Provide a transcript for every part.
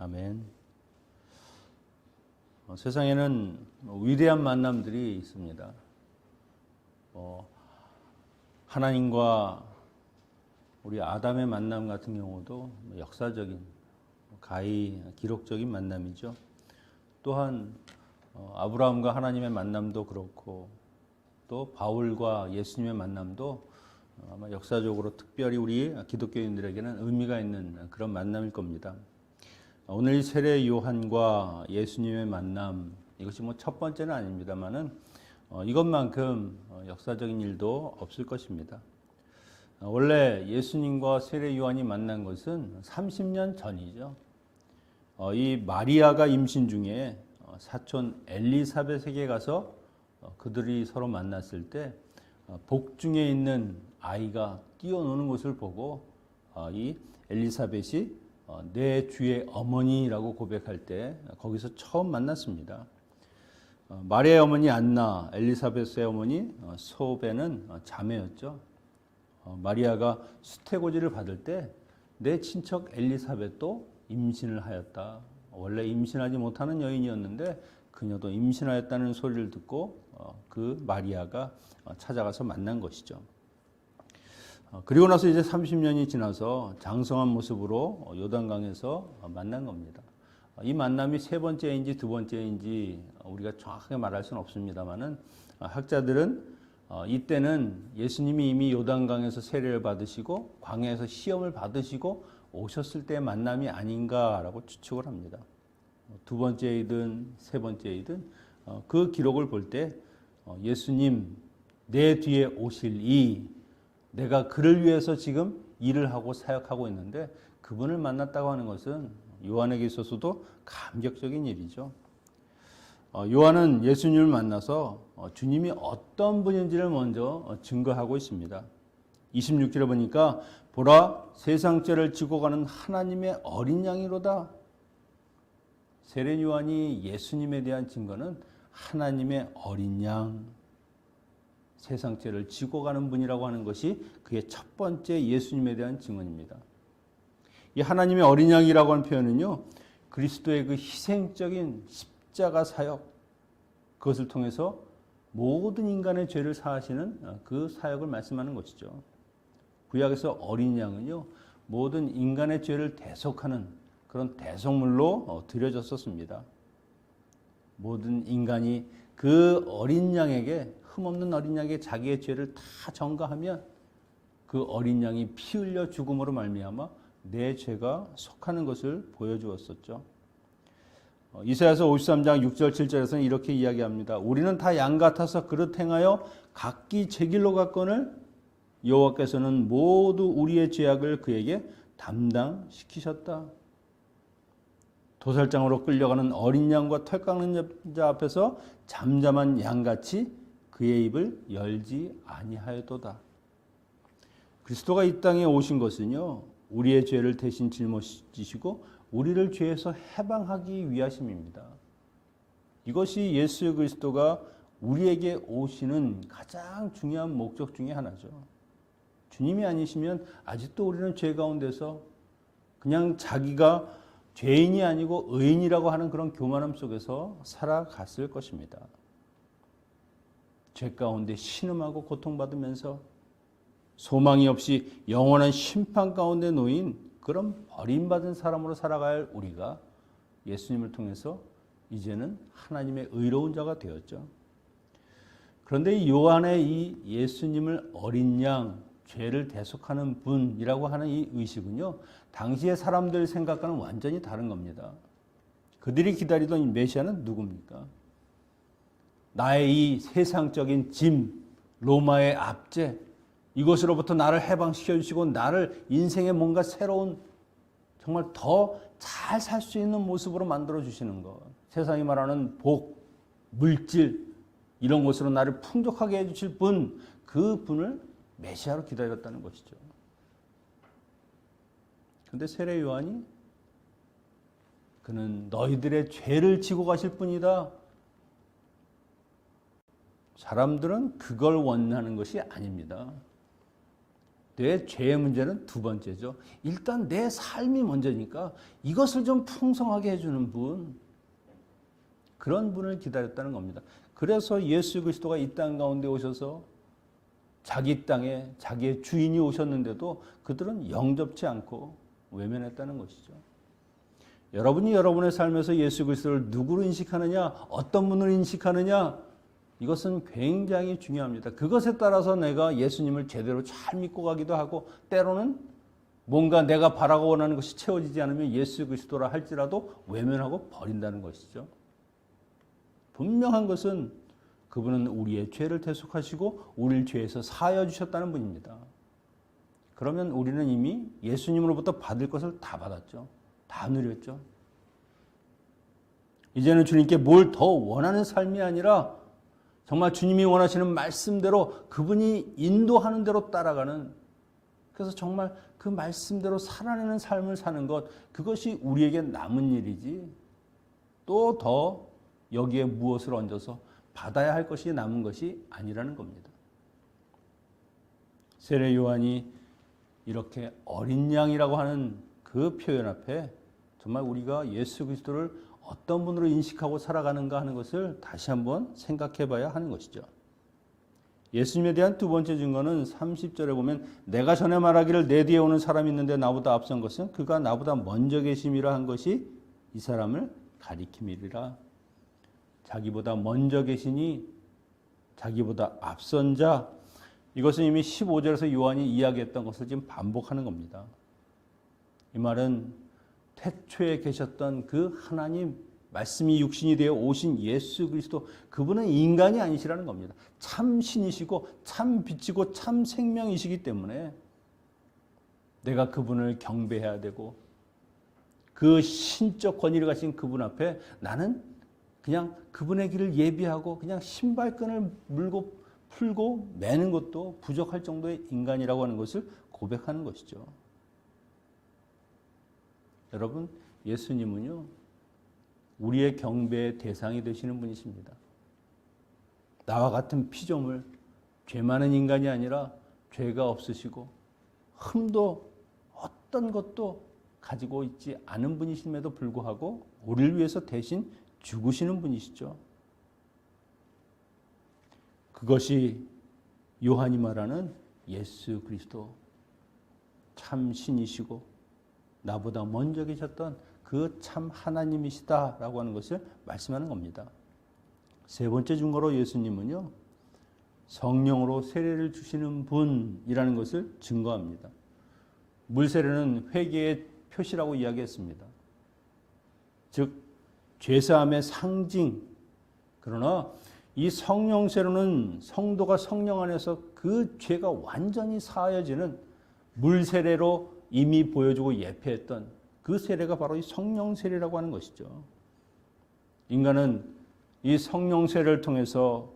아멘. 세상에는 위대한 만남들이 있습니다. 하나님과 우리 아담의 만남 같은 경우도 역사적인, 가히 기록적인 만남이죠. 또한 아브라함과 하나님의 만남도 그렇고, 또 바울과 예수님의 만남도 아마 역사적으로 특별히 우리 기독교인들에게는 의미가 있는 그런 만남일 겁니다. 오늘 이 세례 요한과 예수님의 만남, 이것이 첫 번째는 아닙니다만은 이것만큼 역사적인 일도 없을 것입니다. 원래 예수님과 세례 요한이 만난 것은 30년 전이죠. 이 마리아가 임신 중에 사촌 엘리사벳에게 가서 그들이 서로 만났을 때 복중에 있는 아이가 뛰어노는 것을 보고 이 엘리사벳이 내 주의 어머니라고 고백할 때 거기서 처음 만났습니다. 마리아의 어머니 안나, 엘리사벳의 어머니 소베는 자매였죠. 마리아가 수태고지를 받을 때 내 친척 엘리사벳도 임신을 하였다. 원래 임신하지 못하는 여인이었는데 그녀도 임신하였다는 소리를 듣고 그 마리아가 찾아가서 만난 것이죠. 그리고 나서 이제 30년이 지나서 장성한 모습으로 요단강에서 만난 겁니다. 이 만남이 세 번째인지 두 번째인지 우리가 정확하게 말할 수는 없습니다만은 학자들은 이때는 예수님이 이미 요단강에서 세례를 받으시고 광야에서 시험을 받으시고 오셨을 때의 만남이 아닌가라고 추측을 합니다. 두 번째이든 세 번째이든 그 기록을 볼 때 예수님 내 뒤에 오실 내가 그를 위해서 지금 일을 하고 사역하고 있는데 그분을 만났다고 하는 것은 요한에게 있어서도 감격적인 일이죠. 요한은 예수님을 만나서 주님이 어떤 분인지를 먼저 증거하고 있습니다. 26절에 보니까 보라 세상 죄를 지고 가는 하나님의 어린 양이로다. 세례 요한이 예수님에 대한 증거는 하나님의 어린 양, 세상 죄를 지고 가는 분이라고 하는 것이 그의 첫 번째 예수님에 대한 증언입니다. 이 하나님의 어린 양이라고 하는 표현은요, 그리스도의 그 희생적인 십자가 사역, 그것을 통해서 모든 인간의 죄를 사하시는 그 사역을 말씀하는 것이죠. 구약에서 어린 양은요, 모든 인간의 죄를 대속하는 그런 대속물로 드려졌었습니다. 모든 인간이 그 어린 양에게, 흠없는 어린 양에게 자기의 죄를 다 전가하면 그 어린 양이 피 흘려 죽음으로 말미암아 내 죄가 속하는 것을 보여주었었죠. 이사야서 53장 6절 7절에서는 이렇게 이야기합니다. 우리는 다 양 같아서 그릇 행하여 각기 제 길로 갔거늘 여호와께서는 모두 우리의 죄악을 그에게 담당시키셨다. 도살장으로 끌려가는 어린 양과 털 깎는 자 앞에서 잠잠한 양같이 그의 입을 열지 아니하였도다. 그리스도가 이 땅에 오신 것은요, 우리의 죄를 대신 짊어지시고 우리를 죄에서 해방하기 위하심입니다. 이것이 예수 그리스도가 우리에게 오시는 가장 중요한 목적 중에 하나죠. 주님이 아니시면 아직도 우리는 죄 가운데서 그냥 자기가 죄인이 아니고 의인이라고 하는 그런 교만함 속에서 살아갔을 것입니다. 죄 가운데 신음하고 고통받으면서 소망이 없이 영원한 심판 가운데 놓인 그런 버림받은 사람으로 살아갈 우리가 예수님을 통해서 이제는 하나님의 의로운 자가 되었죠. 그런데 이 요한의 이 예수님을 어린 양, 죄를 대속하는 분이라고 하는 이 의식은요, 당시의 사람들 생각과는 완전히 다른 겁니다. 그들이 기다리던 이 메시아는 누굽니까? 나의 이 세상적인 짐, 로마의 압제, 이것으로부터 나를 해방시켜 주시고 나를 인생의 뭔가 새로운 정말 더 잘 살 수 있는 모습으로 만들어 주시는 것. 세상이 말하는 복, 물질 이런 것으로 나를 풍족하게 해 주실 분, 그 분을 메시아로 기다렸다는 것이죠. 그런데 세례 요한이 그는 너희들의 죄를 지고 가실 분이다. 사람들은 그걸 원하는 것이 아닙니다. 내 죄의 문제는 두 번째죠. 일단 내 삶이 먼저니까 이것을 좀 풍성하게 해주는 분, 그런 분을 기다렸다는 겁니다. 그래서 예수 그리스도가 이 땅 가운데 오셔서 자기 땅에 자기의 주인이 오셨는데도 그들은 영접치 않고 외면했다는 것이죠. 여러분이 여러분의 삶에서 예수 그리스도를 누구로 인식하느냐, 어떤 분으로 인식하느냐, 이것은 굉장히 중요합니다. 그것에 따라서 내가 예수님을 제대로 잘 믿고 가기도 하고, 때로는 뭔가 내가 바라고 원하는 것이 채워지지 않으면 예수 그리스도라 할지라도 외면하고 버린다는 것이죠. 분명한 것은 그분은 우리의 죄를 대속하시고 우리를 죄에서 사하여 주셨다는 분입니다. 그러면 우리는 이미 예수님으로부터 받을 것을 다 받았죠. 다 누렸죠. 이제는 주님께 뭘 더 원하는 삶이 아니라 정말 주님이 원하시는 말씀대로 그분이 인도하는 대로 따라가는, 그래서 정말 그 말씀대로 살아내는 삶을 사는 것, 그것이 우리에게 남은 일이지 또 더 여기에 무엇을 얹어서 받아야 할 것이 남은 것이 아니라는 겁니다. 세례 요한이 이렇게 어린 양이라고 하는 그 표현 앞에 정말 우리가 예수 그리스도를 어떤 분으로 인식하고 살아가는가 하는 것을 다시 한번 생각해 봐야 하는 것이죠. 예수님에 대한 두 번째 증거는 30절에 보면 내가 전에 말하기를 내 뒤에 오는 사람이 있는데 나보다 앞선 것은 그가 나보다 먼저 계심이라 한 것이 이 사람을 가리킴이리라. 자기보다 먼저 계시니 자기보다 앞선 자, 이것은 이미 15절에서 요한이 이야기했던 것을 지금 반복하는 겁니다. 이 말은 태초에 계셨던 그 하나님, 말씀이 육신이 되어 오신 예수 그리스도, 그분은 인간이 아니시라는 겁니다. 참 신이시고 참 빛이고 참 생명이시기 때문에 내가 그분을 경배해야 되고, 그 신적 권위를 가진 그분 앞에 나는 그냥 그분의 길을 예비하고 그냥 신발끈을 물고 풀고 매는 것도 부족할 정도의 인간이라고 하는 것을 고백하는 것이죠. 여러분, 예수님은요, 우리의 경배의 대상이 되시는 분이십니다. 나와 같은 피조물, 죄 많은 인간이 아니라 죄가 없으시고 흠도 어떤 것도 가지고 있지 않은 분이심에도 불구하고 우리를 위해서 대신 죽으시는 분이시죠. 그것이 요한이 말하는 예수 그리스도, 참 신이시고 나보다 먼저 계셨던 그 참 하나님이시다라고 하는 것을 말씀하는 겁니다. 세 번째 증거로 예수님은요, 성령으로 세례를 주시는 분이라는 것을 증거합니다. 물세례는 회개의 표시라고 이야기했습니다. 즉 죄사함의 상징. 그러나 이 성령 세례는 성도가 성령 안에서 그 죄가 완전히 사하여지는 물 세례로 이미 보여주고 예표했던 그 세례가 바로 이 성령 세례라고 하는 것이죠. 인간은 이 성령 세례를 통해서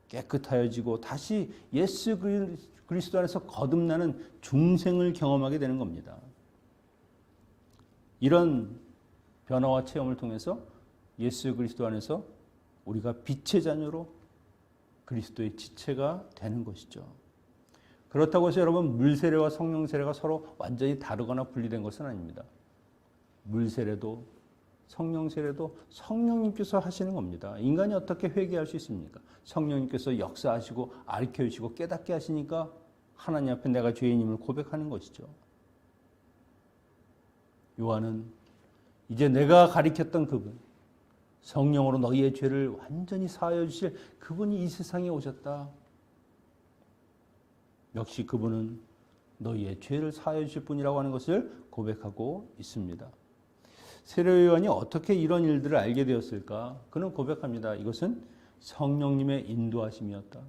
깨끗하여지고 다시 예수 그리스도 안에서 거듭나는 중생을 경험하게 되는 겁니다. 이런 변화와 체험을 통해서 예수 그리스도 안에서 우리가 빛의 자녀로 그리스도의 지체가 되는 것이죠. 그렇다고 해서 여러분, 물세례와 성령세례가 서로 완전히 다르거나 분리된 것은 아닙니다. 물세례도 성령세례도 성령님께서 하시는 겁니다. 인간이 어떻게 회개할 수 있습니까? 성령님께서 역사하시고 알려주시고 깨닫게 하시니까 하나님 앞에 내가 죄인임을 고백하는 것이죠. 요한은 이제 내가 가리켰던 그분, 성령으로 너희의 죄를 완전히 사하여 주실 그분이 이 세상에 오셨다. 역시 그분은 너희의 죄를 사하여 주실 분이라고 하는 것을 고백하고 있습니다. 세례 요한이 어떻게 이런 일들을 알게 되었을까? 그는 고백합니다. 이것은 성령님의 인도하심이었다.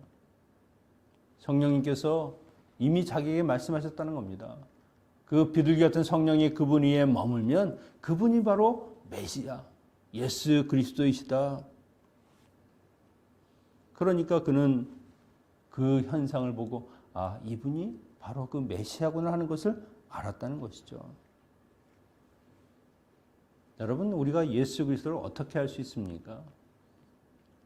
성령님께서 이미 자기에게 말씀하셨다는 겁니다. 그 비둘기 같은 성령이 그분 위에 머물면 그분이 바로 메시아, 예수 그리스도이시다. 그러니까 그는 그 현상을 보고 아, 이분이 바로 그 메시아구나 하는 것을 알았다는 것이죠. 여러분, 우리가 예수 그리스도를 어떻게 알 수 있습니까?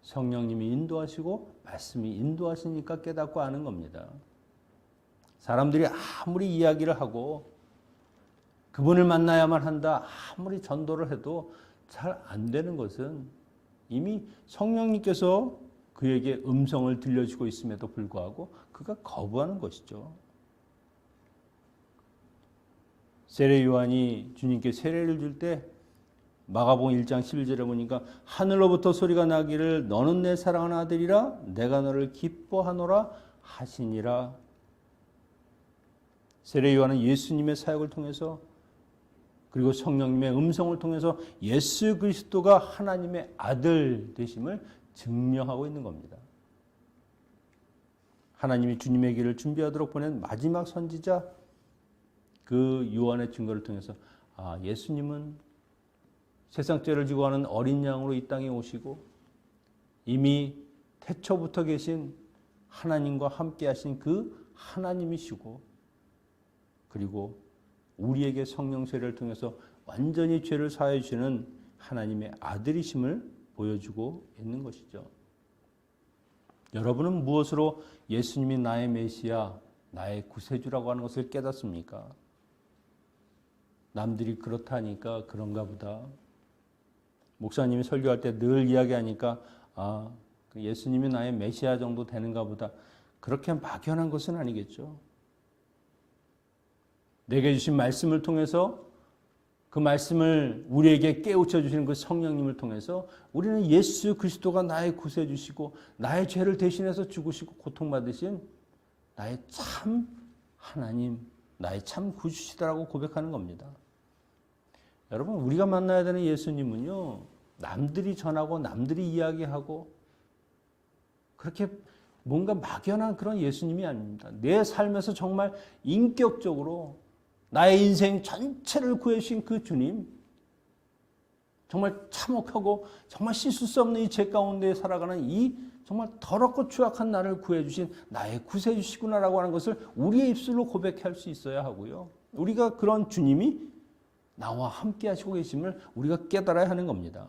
성령님이 인도하시고 말씀이 인도하시니까 깨닫고 아는 겁니다. 사람들이 아무리 이야기를 하고 그분을 만나야만 한다, 아무리 전도를 해도 잘 안 되는 것은 이미 성령님께서 그에게 음성을 들려주고 있음에도 불구하고 그가 거부하는 것이죠. 세례 요한이 주님께 세례를 줄 때 마가복음 1장 11절에 보니까 하늘로부터 소리가 나기를 너는 내 사랑하는 아들이라 내가 너를 기뻐하노라 하시니라. 세례 요한은 예수님의 사역을 통해서 그리고 성령님의 음성을 통해서 예수 그리스도가 하나님의 아들 되심을 증명하고 있는 겁니다. 하나님이 주님의 길을 준비하도록 보낸 마지막 선지자 그 요한의 증거를 통해서 예수님은 세상 죄를 지고 가는 어린 양으로 이 땅에 오시고 이미 태초부터 계신 하나님과 함께 하신 그 하나님이시고 그리고 우리에게 성령 세례를 통해서 완전히 죄를 사하여 주시는 하나님의 아들이심을 보여주고 있는 것이죠. 여러분은 무엇으로 예수님이 나의 메시아, 나의 구세주라고 하는 것을 깨닫습니까? 남들이 그렇다니까 그런가 보다. 목사님이 설교할 때 늘 이야기하니까 예수님이 나의 메시아 정도 되는가 보다. 그렇게 막연한 것은 아니겠죠. 내게 주신 말씀을 통해서 그 말씀을 우리에게 깨우쳐 주시는 그 성령님을 통해서 우리는 예수 그리스도가 나의 구세주시고 나의 죄를 대신해서 죽으시고 고통받으신 나의 참 하나님, 나의 참 구주시다라고 고백하는 겁니다. 여러분, 우리가 만나야 되는 예수님은요, 남들이 전하고 남들이 이야기하고 그렇게 뭔가 막연한 그런 예수님이 아닙니다. 내 삶에서 정말 인격적으로 나의 인생 전체를 구해주신 그 주님, 정말 참혹하고 정말 씻을 수 없는 이 죄 가운데 살아가는 이 정말 더럽고 추악한 나를 구해주신 나의 구세주시구나라고 하는 것을 우리의 입술로 고백할 수 있어야 하고요. 우리가 그런 주님이 나와 함께 하시고 계심을 우리가 깨달아야 하는 겁니다.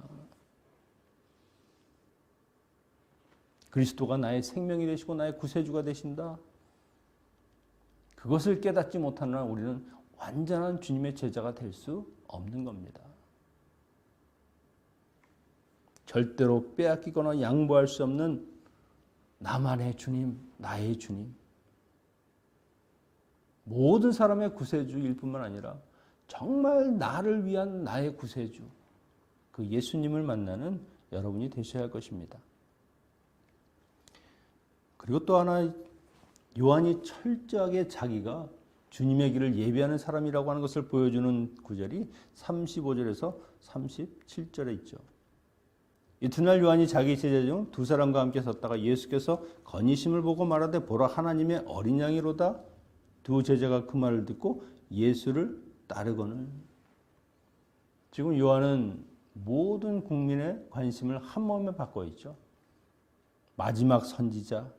그리스도가 나의 생명이 되시고 나의 구세주가 되신다. 그것을 깨닫지 못하는 한 우리는 완전한 주님의 제자가 될 수 없는 겁니다. 절대로 빼앗기거나 양보할 수 없는 나만의 주님, 나의 주님. 모든 사람의 구세주일 뿐만 아니라 정말 나를 위한 나의 구세주, 그 예수님을 만나는 여러분이 되셔야 할 것입니다. 그리고 또 하나, 요한이 철저하게 자기가 주님의 길을 예비하는 사람이라고 하는 것을 보여주는 구절이 35절에서 37절에 있죠. 이튿날 요한이 자기 제자 중 두 사람과 함께 섰다가 예수께서 건의심을 보고 말하되 보라 하나님의 어린 양이로다. 두 제자가 그 말을 듣고 예수를 따르거늘. 지금 요한은 모든 국민의 관심을 한 몸에 받고 있죠. 마지막 선지자,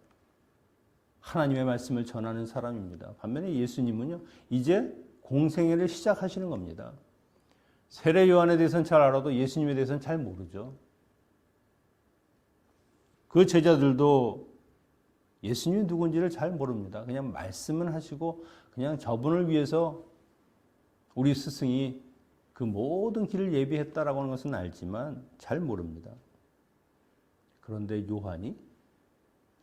하나님의 말씀을 전하는 사람입니다. 반면에 예수님은요, 이제 공생애를 시작하시는 겁니다. 세례 요한에 대해서는 잘 알아도 예수님에 대해서는 잘 모르죠. 그 제자들도 예수님이 누군지를 잘 모릅니다. 그냥 말씀은 하시고 그냥 저분을 위해서 우리 스승이 그 모든 길을 예비했다라고 하는 것은 알지만 잘 모릅니다. 그런데 요한이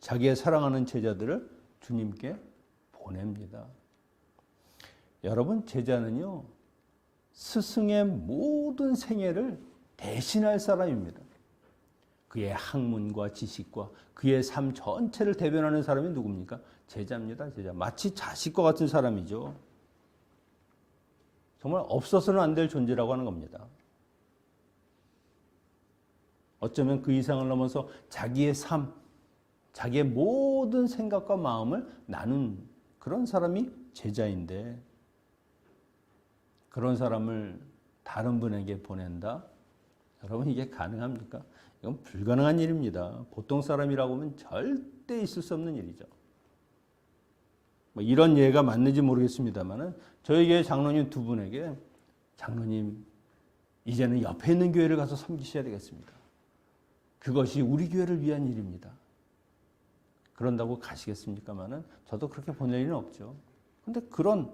자기의 사랑하는 제자들을 주님께 보냅니다. 여러분, 제자는요, 스승의 모든 생애를 대신할 사람입니다. 그의 학문과 지식과 그의 삶 전체를 대변하는 사람이 누굽니까? 제자입니다. 제자. 마치 자식과 같은 사람이죠. 정말 없어서는 안 될 존재라고 하는 겁니다. 어쩌면 그 이상을 넘어서 자기의 삶, 자기의 모든 생각과 마음을 나눈 그런 사람이 제자인데, 그런 사람을 다른 분에게 보낸다? 여러분, 이게 가능합니까? 이건 불가능한 일입니다. 보통 사람이라고 하면 절대 있을 수 없는 일이죠. 이런 예가 맞는지 모르겠습니다만 저에게 장로님 두 분에게 장로님 이제는 옆에 있는 교회를 가서 섬기셔야 되겠습니다. 그것이 우리 교회를 위한 일입니다. 그런다고 가시겠습니까마는 저도 그렇게 보낼 일은 없죠. 근데 그런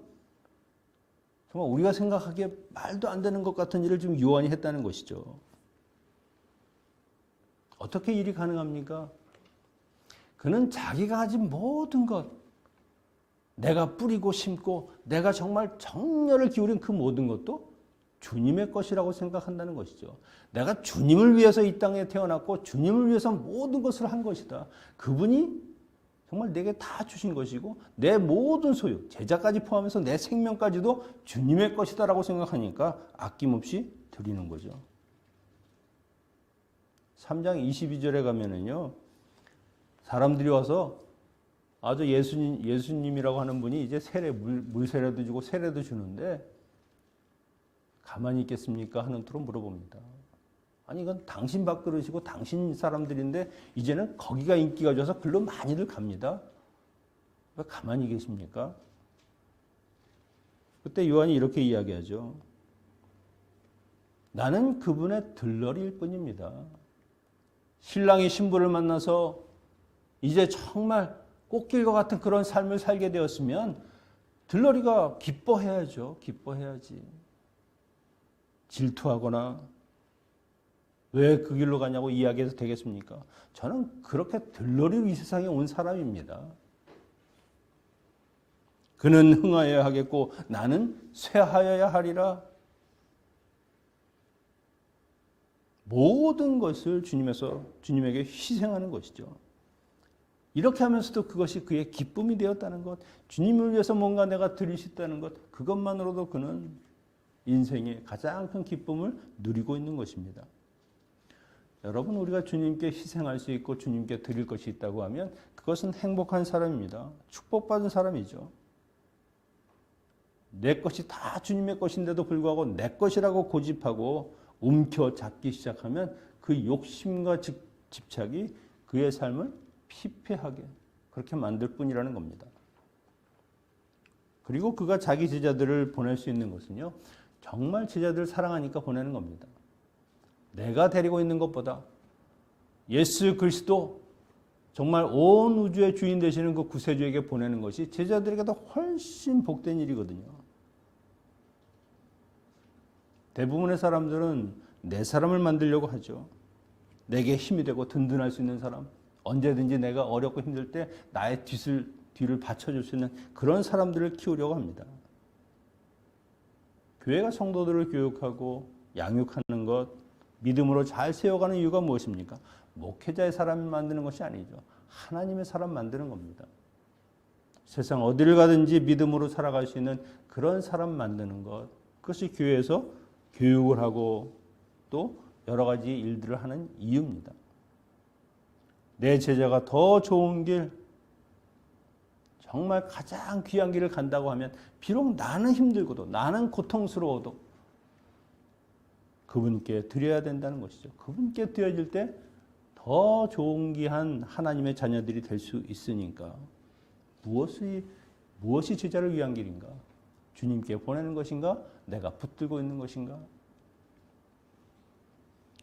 정말 우리가 생각하기에 말도 안 되는 것 같은 일을 지금 요한이 했다는 것이죠. 어떻게 일이 가능합니까? 그는 자기가 가진 모든 것, 내가 뿌리고 심고 내가 정말 정열을 기울인 그 모든 것도 주님의 것이라고 생각한다는 것이죠. 내가 주님을 위해서 이 땅에 태어났고 주님을 위해서 모든 것을 한 것이다. 그분이 정말 내게 다 주신 것이고 내 모든 소유, 제자까지 포함해서 내 생명까지도 주님의 것이다라고 생각하니까 아낌없이 드리는 거죠. 3장 22절에 가면은요. 사람들이 와서 아주 예수님이라고 하는 분이 이제 물 세례도 주고 세례도 주는데 가만히 있겠습니까? 하는 투로 물어봅니다. 아니 이건 당신 밥그릇이고 당신 사람들인데 이제는 거기가 인기가 좋아서 글로 많이들 갑니다. 왜 가만히 계십니까? 그때 요한이 이렇게 이야기하죠. 나는 그분의 들러리일 뿐입니다. 신랑이 신부를 만나서 이제 정말 꽃길과 같은 그런 삶을 살게 되었으면 들러리가 기뻐해야죠. 기뻐해야지. 질투하거나 왜 그 길로 가냐고 이야기해도 되겠습니까? 저는 그렇게 들러리로 이 세상에 온 사람입니다. 그는 흥하여야 하겠고 나는 쇠하여야 하리라. 모든 것을 주님에게 희생하는 것이죠. 이렇게 하면서도 그것이 그의 기쁨이 되었다는 것, 주님을 위해서 뭔가 내가 드릴 수 있다는 것, 그것만으로도 그는 인생의 가장 큰 기쁨을 누리고 있는 것입니다. 여러분, 우리가 주님께 희생할 수 있고 주님께 드릴 것이 있다고 하면 그것은 행복한 사람입니다. 축복받은 사람이죠. 내 것이 다 주님의 것인데도 불구하고 내 것이라고 고집하고 움켜잡기 시작하면 그 욕심과 집착이 그의 삶을 피폐하게 그렇게 만들 뿐이라는 겁니다. 그리고 그가 자기 제자들을 보낼 수 있는 것은요. 정말 제자들을 사랑하니까 보내는 겁니다. 내가 데리고 있는 것보다 예수 그리스도 정말 온 우주의 주인 되시는 그 구세주에게 보내는 것이 제자들에게 더 훨씬 복된 일이거든요. 대부분의 사람들은 내 사람을 만들려고 하죠. 내게 힘이 되고 든든할 수 있는 사람, 언제든지 내가 어렵고 힘들 때 나의 뒤를 받쳐줄 수 있는 그런 사람들을 키우려고 합니다. 교회가 성도들을 교육하고 양육하는 것, 믿음으로 잘 세워가는 이유가 무엇입니까? 목회자의 사람을 만드는 것이 아니죠. 하나님의 사람 만드는 겁니다. 세상 어디를 가든지 믿음으로 살아갈 수 있는 그런 사람 만드는 것, 그것이 교회에서 교육을 하고 또 여러 가지 일들을 하는 이유입니다. 내 제자가 더 좋은 길, 정말 가장 귀한 길을 간다고 하면 비록 나는 힘들고도 나는 고통스러워도 그분께 드려야 된다는 것이죠. 그분께 드려질 때 더 좋은 귀한 하나님의 자녀들이 될 수 있으니까 무엇이 제자를 위한 길인가? 주님께 보내는 것인가? 내가 붙들고 있는 것인가?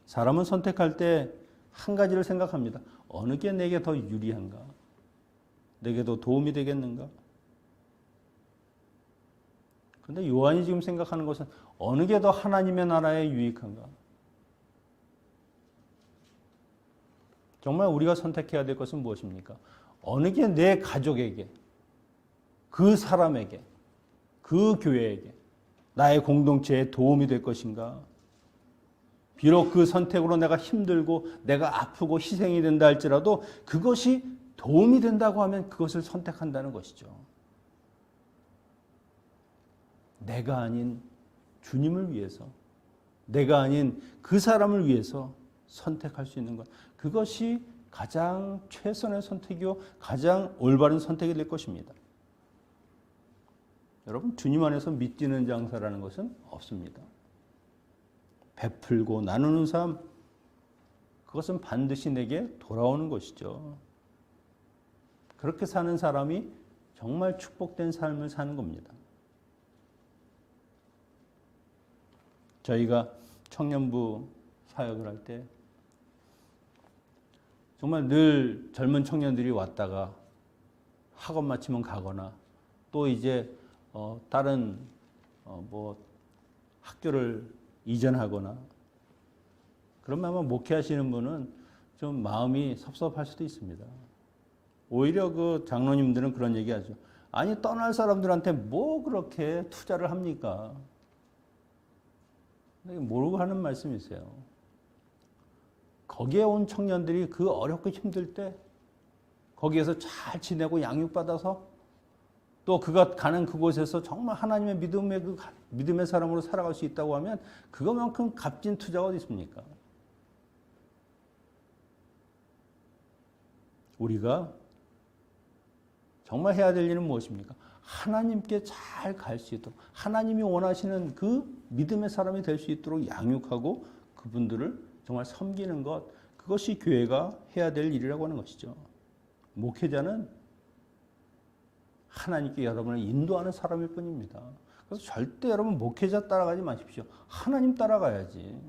사람은 선택할 때 한 가지를 생각합니다. 어느 게 내게 더 유리한가? 내게 더 도움이 되겠는가? 그런데 요한이 지금 생각하는 것은 어느 게 더 하나님의 나라에 유익한가? 정말 우리가 선택해야 될 것은 무엇입니까? 어느 게 내 가족에게, 그 사람에게, 그 교회에게, 나의 공동체에 도움이 될 것인가? 비록 그 선택으로 내가 힘들고 내가 아프고 희생이 된다 할지라도 그것이 도움이 된다고 하면 그것을 선택한다는 것이죠. 내가 아닌 주님을 위해서, 내가 아닌 그 사람을 위해서 선택할 수 있는 것. 그것이 가장 최선의 선택이요, 가장 올바른 선택이 될 것입니다. 여러분, 주님 안에서 믿지는 장사라는 것은 없습니다. 베풀고 나누는 삶, 그것은 반드시 내게 돌아오는 것이죠. 그렇게 사는 사람이 정말 축복된 삶을 사는 겁니다. 저희가 청년부 사역을 할 때 정말 늘 젊은 청년들이 왔다가 학원 마치면 가거나 또 이제 다른 뭐 학교를 이전하거나 그러면 아마 목회하시는 분은 좀 마음이 섭섭할 수도 있습니다. 오히려 그 장로님들은 그런 얘기하죠. 아니 떠날 사람들한테 뭐 그렇게 투자를 합니까? 모르고 하는 말씀이세요. 거기에 온 청년들이 그 어렵고 힘들 때 거기에서 잘 지내고 양육받아서 또 그가 가는 그곳에서 정말 하나님의 믿음의 사람으로 살아갈 수 있다고 하면 그것만큼 값진 투자가 어디 있습니까? 우리가 정말 해야 될 일은 무엇입니까? 하나님께 잘 갈 수 있도록 하나님이 원하시는 그 믿음의 사람이 될 수 있도록 양육하고 그분들을 정말 섬기는 것, 그것이 교회가 해야 될 일이라고 하는 것이죠. 목회자는 하나님께 여러분을 인도하는 사람일 뿐입니다. 그래서 절대 여러분 목회자 따라가지 마십시오. 하나님 따라가야지.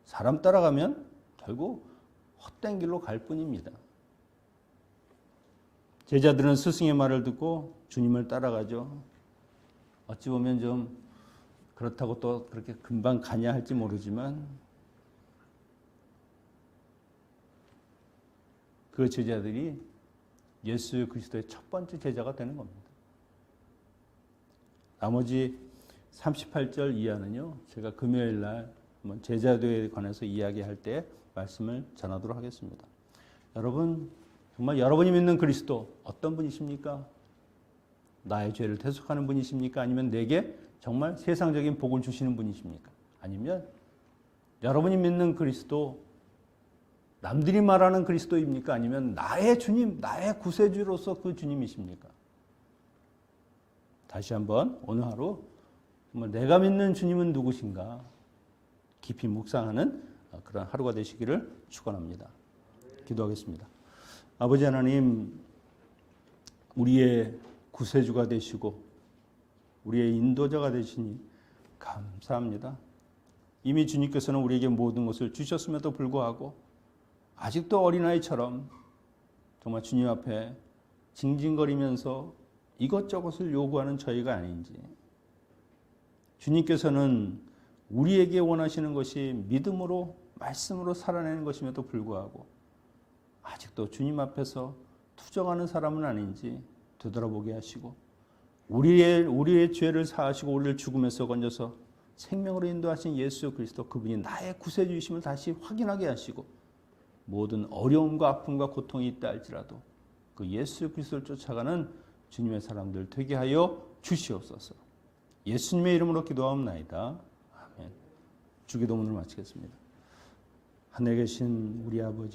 사람 따라가면 결국 헛된 길로 갈 뿐입니다. 제자들은 스승의 말을 듣고 주님을 따라가죠. 어찌 보면 좀 그렇다고 또 그렇게 금방 가냐 할지 모르지만 그 제자들이 예수 그리스도의 첫 번째 제자가 되는 겁니다. 나머지 38절 이하는요, 제가 금요일 날 한번 제자도에 관해서 이야기할 때 말씀을 전하도록 하겠습니다. 여러분, 정말 여러분이 믿는 그리스도 어떤 분이십니까? 나의 죄를 대속하는 분이십니까? 아니면 내게 정말 세상적인 복을 주시는 분이십니까? 아니면 여러분이 믿는 그리스도 남들이 말하는 그리스도입니까? 아니면 나의 주님, 나의 구세주로서 그 주님이십니까? 다시 한번 오늘 하루 내가 믿는 주님은 누구신가 깊이 묵상하는 그런 하루가 되시기를 축원합니다. 기도하겠습니다. 아버지 하나님, 우리의 구세주가 되시고 우리의 인도자가 되시니 감사합니다. 이미 주님께서는 우리에게 모든 것을 주셨음에도 불구하고 아직도 어린아이처럼 정말 주님 앞에 징징거리면서 이것저것을 요구하는 저희가 아닌지, 주님께서는 우리에게 원하시는 것이 믿음으로 말씀으로 살아내는 것임에도 불구하고 아직도 주님 앞에서 투정하는 사람은 아닌지 되돌아보게 하시고 우리의 죄를 사하시고 우리를 죽음에서 건져서 생명으로 인도하신 예수 그리스도, 그분이 나의 구세주이심을 다시 확인하게 하시고 모든 어려움과 아픔과 고통이 있다 할지라도 그 예수 그리스도를 쫓아가는 주님의 사람들 되게 하여 주시옵소서. 예수님의 이름으로 기도하옵나이다. 아멘. 주기도문을 마치겠습니다. 하늘에 계신 우리 아버지,